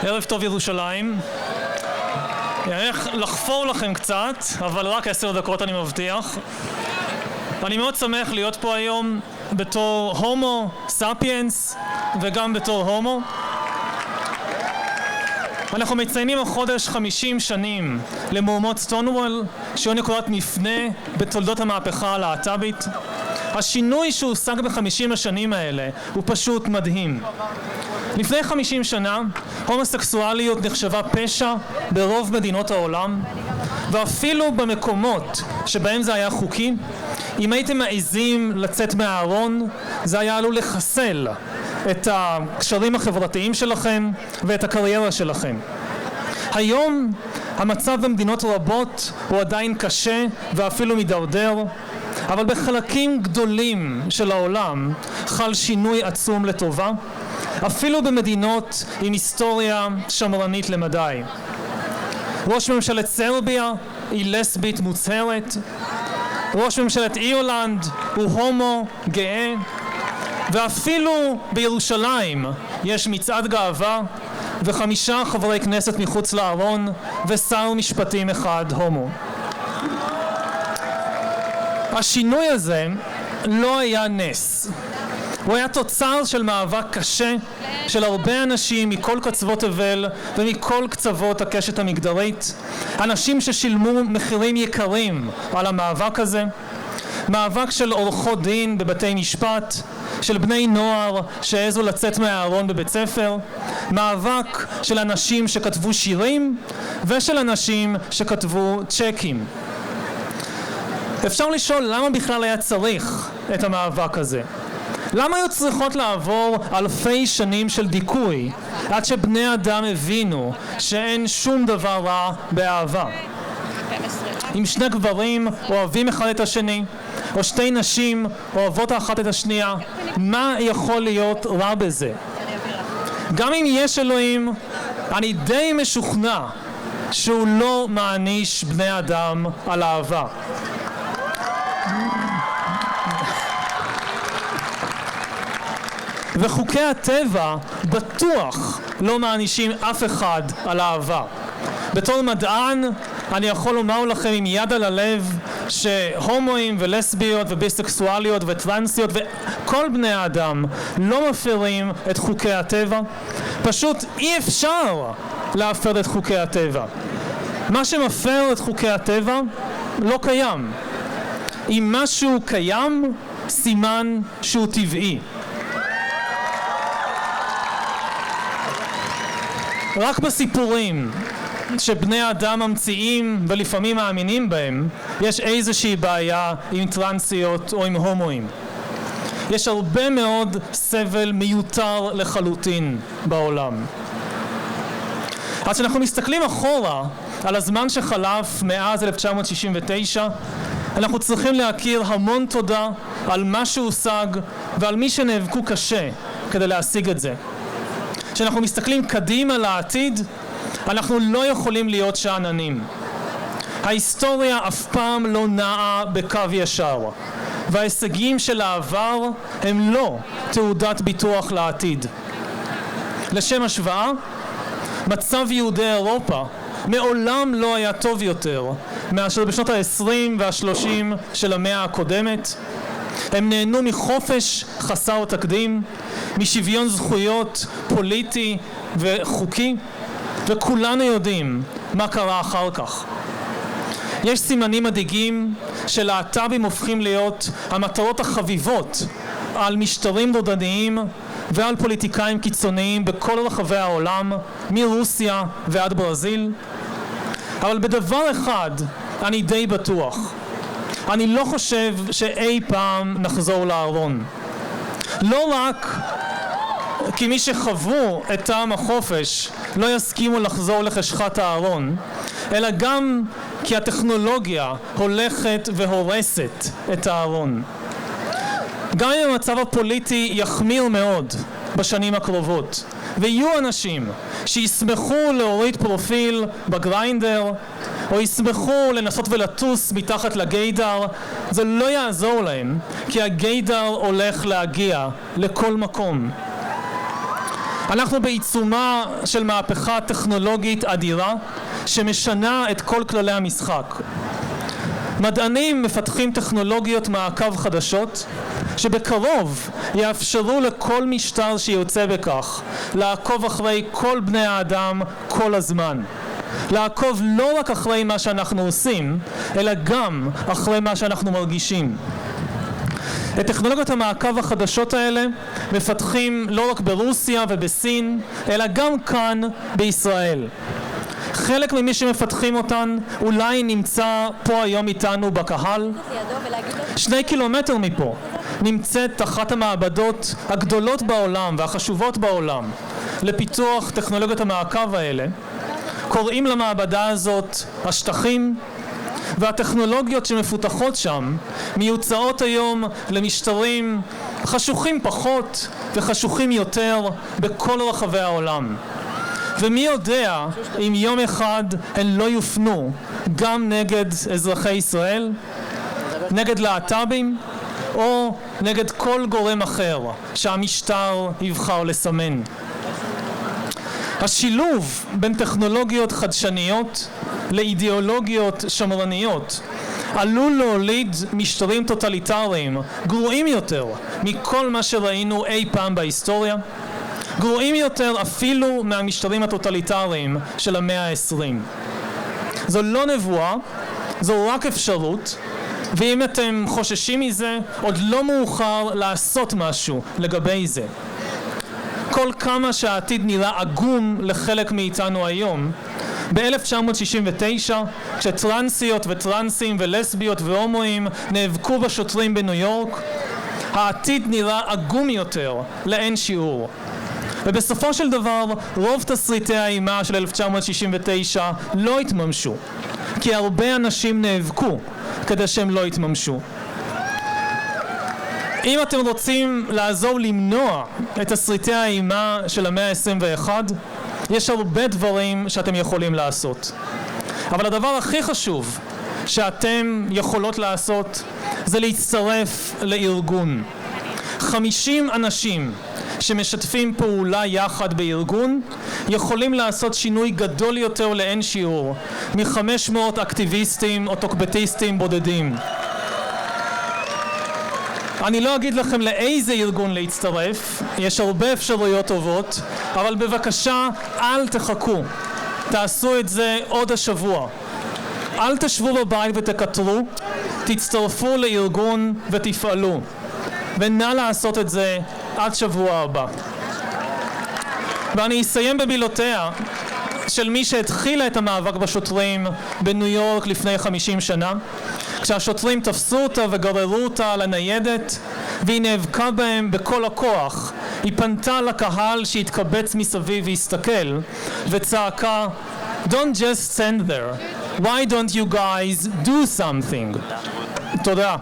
ערב טוב ירושלים. אני הולך לחפור לכם קצת, אבל רק 10 דקות אני מבטיח. אני מאוד שמח להיות פה היום בתור הומו ספיאנס וגם בתור הומו. אנחנו מציינים החודש 50 שנים למהומות סטונוול, שהיו נקודת מפנה בתולדות המהפכה הלהט"בית. השינוי שהושג ב50 השנים האלה הוא פשוט מדהים. לפני 50 שנה הומוסקסואליות נחשבה פשע ברוב מדינות העולם, ואפילו במקומות שבהם זה היה חוקי, אם הייתם מעיזים לצאת מהארון, זה היה עלול לחסל את הקשרים החברתיים שלכם ואת הקריירה שלכם. היום המצב במדינות רבות הוא עדיין קשה ואפילו מדרדר, אבל בחלקים גדולים של העולם חל שינוי עצום לטובה, אפילו במדינות עם היסטוריה שמרנית למדי. ראש ממשלת סרביה היא לסבית מוצהרת, ראש ממשלת אירלנד הוא הומו גאה, ואפילו בירושלים יש מצעד גאווה ו5 חברי כנסת מחוץ לארון ושר משפטים אחד הומו. השינוי הזה לא היה נס, הוא היה תוצר של מאבק קשה של הרבה אנשים מכל קצוות תבל ומכל קצוות הקשת המגדרית, אנשים ששילמו מחירים יקרים על המאבק הזה, מאבק של עורכות דין בבתי משפט, של בני נוער שהעזו לצאת מהארון בבית ספר, מאבק של אנשים שכתבו שירים ושל אנשים שכתבו צ'קים. אפשר לשאול למה בכלל היה צריך את המאבק הזה? למה היו צריכות לעבור אלפי שנים של דיכוי עד שבני אדם הבינו שאין שום דבר רע באהבה? אם 2 גברים אוהבים אחד את השני, או 2 נשים אוהבות האחת את השנייה, מה יכול להיות רע בזה? גם אם יש אלוהים, אני די משוכנע שהוא לא מעניש בני אדם על אהבה. וחוקי הטבע בטוח לא מענישים אף אחד על אהבה. בתור מדען אני יכול לומר לכם עם יד על הלב שהומואים ולסביות וביסקסואליות וטרנסיות וכל בני האדם לא מפרים את חוקי הטבע. פשוט אי אפשר להפר את חוקי הטבע. מה שמפר את חוקי הטבע לא קיים. אם משהו קיים, סימן שהוא טבעי. רק בסיפורים שבני האדם ממציאים ולפעמים מאמינים בהם, יש איזושהי בעיה עם טרנסיות או עם הומואים. יש הרבה מאוד סבל מיותר לחלוטין בעולם. אז כשאנחנו מסתכלים אחורה על הזמן שחלף מאז 1969, אנחנו צריכים להכיר המון תודה על מה שהושג ועל מי שנאבקו קשה כדי להשיג את זה. כשאנחנו מסתכלים קדימה לעתיד, אנחנו לא יכולים להיות שאננים. ההיסטוריה אף פעם לא נעה בקו ישר, וההישגים של העבר הם לא תעודת ביטוח לעתיד. לשם השוואה, מצב יהודי אירופה מעולם לא היה טוב יותר מאשר בשנות ה-20 וה-30 של המאה הקודמת. הם נהנו מחופש חסר תקדים, משוויון זכויות פוליטי וחוקי, וכולנו יודעים מה קרה אחר כך. יש סימנים מדאיגים שלהט"בים הופכים להיות המטרות החביבות על משטרים דורדניים ועל פוליטיקאים קיצוניים בכל רחבי העולם, מרוסיה ועד ברזיל. אבל בדבר אחד אני די בטוח, אני לא חושב שאי פעם נחזור לארון. לא רק כי מי שחוו את טעם החופש לא יסכימו לחזור לחשכת הארון, אלא גם כי הטכנולוגיה הולכת והורסת את הארון. גם אם המצב הפוליטי יחמיר מאוד בשנים הקרובות, ויהיו אנשים שישמחו להוריד פרופיל בגריינדר, או ישמחו לנסות ולטוס מתחת לגיידר, זה לא יעזור להם, כי הגיידר הולך להגיע לכל מקום. אנחנו בעיצומה של מהפכה טכנולוגית אדירה שמשנה את כל כללי המשחק. מדענים מפתחים טכנולוגיות מעקב חדשות שבקרוב יאפשרו לכל משטר שיוצא בכך לעקוב אחרי כל בני האדם כל הזמן. לעקוב לא רק אחרי מה שאנחנו עושים, אלא גם אחרי מה שאנחנו מרגישים. את טכנולוגיות המעקב החדשות האלה מפתחים לא רק ברוסיה ובסין, אלא גם כאן בישראל. חלק ממי שמפתחים אותן אולי נמצא פה היום איתנו בקהל. 2 קילומטר מפה נמצאת אחת המעבדות הגדולות בעולם והחשובות בעולם לפיתוח טכנולוגיות המעקב האלה. קוראים למעבדה הזאת השטחים, והטכנולוגיות שמפותחות שם מיוצאות היום למשטרים חשוכים פחות וחשוכים יותר בכל רחבי העולם. ומי יודע אם יום אחד הן לא יופנו גם נגד אזרחי ישראל, נגד להט"בים או נגד כל גורם אחר שהמשטר יבחר לסמן. השילוב בין טכנולוגיות חדשניות לאידיאולוגיות שמרניות עלול להוליד משטרים טוטליטריים גרועים יותר מכל מה שראינו אי פעם בהיסטוריה, גרועים יותר אפילו מהמשטרים הטוטליטריים של המאה ה-20. זו לא נבואה, זו רק אפשרות, ואם אתם חוששים מזה, עוד לא מאוחר לעשות משהו לגבי זה. כל כמה שהעתיד נראה עגום לחלק מאיתנו היום, ב-1969, כשטרנסיות וטרנסים ולסביות והומואים נאבקו בשוטרים בניו יורק, העתיד נראה עגום יותר לאין שיעור. ובסופו של דבר, רוב תסריטי האימה של 1969 לא התממשו, כי הרבה אנשים נאבקו כדי שהם לא יתממשו. אם אתם רוצים לעזור למנוע את תסריטי האימה של המאה ה-21, יש הרבה דברים שאתם יכולים לעשות. אבל הדבר הכי חשוב שאתם יכולות לעשות זה להצטרף לארגון. 50 אנשים שמשתפים פעולה יחד בארגון יכולים לעשות שינוי גדול יותר לאין שיעור מ-500 אקטיביסטים או טוקבטיסטים בודדים. אני לא אגיד לכם לאיזה ארגון להצטרף, יש הרבה אפשרויות טובות, אבל בבקשה אל תחכו, תעשו את זה עוד השבוע. אל תשבו בבית ותקטרו, תצטרפו לארגון ותפעלו, ונא לעשות את זה עד שבוע הבא. ואני אסיים במילותיה של מי שהתחילה את המאבק בשוטרים בניו יורק לפני 50 שנה, כשהשוטרים תפסו אותה וגררו אותה על הניידת והיא נאבקה בהם בכל הכוח. היא פנתה לקהל שהתקבץ מסביב והסתכל וצעקה, Don't just stand there, why don't you guys do something? תודה.